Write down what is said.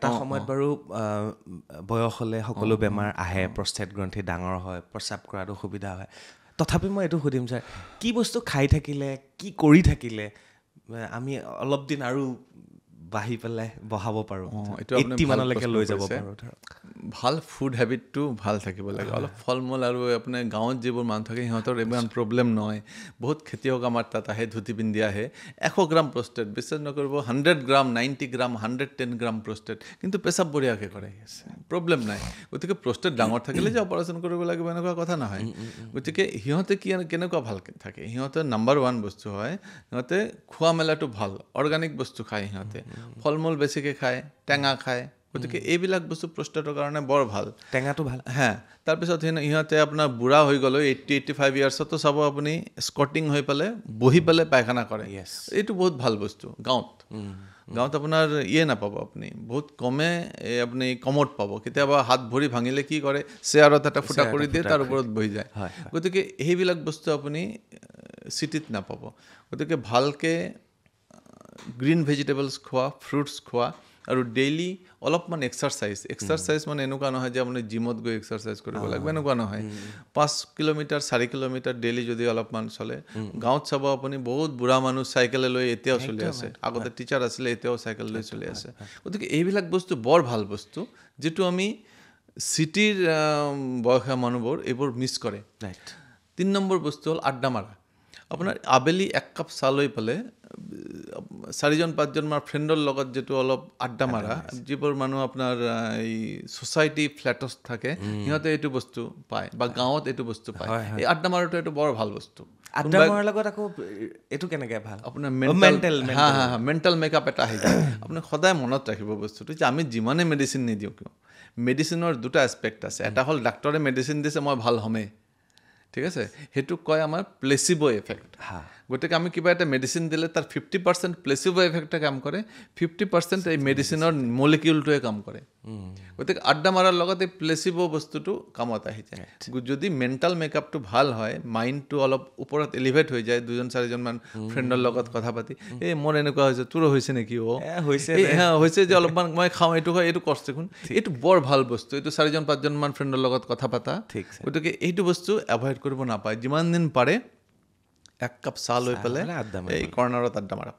এটা সময়ত বাৰু বয়স হ'লে সকলো বেমাৰ আহে, প্ৰষ্টেট গ্ৰন্থি ডাঙৰ হয়, প্ৰস্ৰাৱ কৰাত অসুবিধা হয়। তথাপি মই এইটো সুধিম ছাৰ, কি বস্তু খাই থাকিলে, কি কৰি থাকিলে আমি অলপ দিন আৰু বাঢ়ি পেলাই বঢ়াব পাৰোঁ, 80 মানলৈকে লৈ যাব পাৰোঁ? ভাল ফুড হেবিটটো ভাল থাকিব লাগে। অলপ ফল মূল আৰু আপোনাৰ গাঁৱত যিবোৰ মানুহ থাকে সিহঁতৰ ইমান প্ৰব্লেম নহয়। বহুত খেতিয়ক আমাৰ তাত আহে, ধুতি পিন্ধি আহে, 100 গ্ৰাম প্ৰষ্টেট, বিশ্বাস নকৰিব, 100 গ্ৰাম, 90 গ্ৰাম, 110 গ্ৰাম প্ৰষ্টেট, কিন্তু পেচাব বঢ়িয়াকৈ কৰে, প্ৰব্লেম নাই। গতিকে প্ৰষ্টেট ডাঙৰ থাকিলে যে অপাৰেশ্যন কৰিব লাগিব এনেকুৱা কথা নহয়। গতিকে সিহঁতে কেনেকুৱা ভালকৈ থাকে, সিহঁতে নাম্বাৰ 1 বস্তু হয়, সিহঁতে খোৱা মেলাটো ভাল, অৰ্গেনিক বস্তু খায়, সিহঁতে ফল মূল বেছিকৈ খায়, টেঙা খায়। গতিকে এইবিলাক বস্তু প্ৰষ্টেটৰ কাৰণে বৰ ভাল, টেঙাটো ভাল। তাৰপিছত সিহঁতে আপোনাৰ বুঢ়া হৈ গ'লে 80-85 ইয়াৰ্ছতো চাব আপুনি স্কটিং হৈ পেলাই বহি পেলাই পায়খানা কৰে। এইটো বহুত ভাল বস্তু। গাঁৱত আপোনাৰ নাপাব, আপুনি বহুত কমে আপুনি কমত পাব। কেতিয়াবা হাত ভৰি ভাঙিলে কি কৰে, চেয়াৰত এটা ফুটা কৰি দিয়ে, তাৰ ওপৰত বহি যায়। গতিকে সেইবিলাক বস্তু আপুনি চিটিত নাপাব। গতিকে ভালকৈ গ্ৰীণ ভেজিটেবলছ খোৱা, ফ্ৰুটছ খোৱা, আৰু ডেইলি অলপমান এক্সাৰচাইজ মানে এনেকুৱা নহয় যে আপুনি জিমত গৈ এক্সাৰচাইজ কৰিব লাগিব, এনেকুৱা নহয়। 5 কিলোমিটাৰ 4 কিলোমিটাৰ ডেইলি যদি অলপমান চলে। গাঁৱত চাব আপুনি বহুত বুঢ়া মানুহ চাইকেলে লৈ এতিয়াও চলি আছে, আগতে টিচাৰ আছিলে, এতিয়াও চাইকেল লৈ চলি আছে। গতিকে এইবিলাক বস্তু বৰ ভাল বস্তু, যিটো আমি চিটিৰ বয়সীয়া মানুহবোৰ এইবোৰ মিছ কৰে। 3 নম্বৰ বস্তু হ'ল আড্ডা মাৰা। আপোনাৰ আবেলি 1 কাপ চাহ লৈ পেলাই 4-5জন মান ফ্ৰেণ্ডৰ লগত যিটো অলপ আড্ডা মাৰা, যিবোৰ মানুহ আপোনাৰ এই ছ'চাইটি ফ্লেটত থাকে, সিহঁতে এইটো বস্তু পায়, বা গাঁৱত এইটো বস্তু পায়। এই আড্ডা মাৰাটো এইটো বৰ ভাল বস্তু। আড্ডা মাৰাৰ লগত আকৌ এইটো কেনেকৈ ভাল, আপোনাৰ মেণ্টেল মেকআপ এটা আহি যায়। আপুনি সদায় মনত ৰাখিব বস্তুটো যে আমি যিমানে মেডিচিন নিদিওঁ কিয়, মেডিচিনৰ 2টা এছপেক্ট আছে। এটা হ'ল ডাক্তৰে মেডিচিন দিছে মই ভাল হ'মেই, ঠিক আছে, সেইটোক কয় আমাৰ প্লেচিব' এফেক্ট। গতিকে আমি কিবা এটা মেডিচিন দিলে তাৰ 50% প্লেচিব' এফেক্টে কাম কৰে, 50% এই মেডিচিনৰ মলিকিউলটোৱে কাম কৰে। গতিকে আড্ডা মাৰাৰ লগত এই প্লেচিব' বস্তুটো কামত আহি যায়। যদি মেণ্টেল মেকআপটো ভাল হয়, মাইণ্ডটো অলপ ওপৰত এলিভেট হৈ যায়, 2-4জন মান ফ্ৰেণ্ডৰ লগত কথা পাতি, মোৰ এনেকুৱা হৈছে, তোৰো হৈছে নেকি, হৈছে যে অলপমান মই খাওঁ, এইটো হয়, এইটো কৰছে দেখোন, এইটো বৰ ভাল বস্তু। এইটো 4-5জন মান ফ্ৰেণ্ডৰ লগত কথা পাতা। গতিকে এইটো বস্তু এভইড কৰিব নাপায়। যিমান দিন পাৰে 1 কাপ চাহ লৈ পেলাই এই কৰ্ণাৰত আড্ডা মাৰা।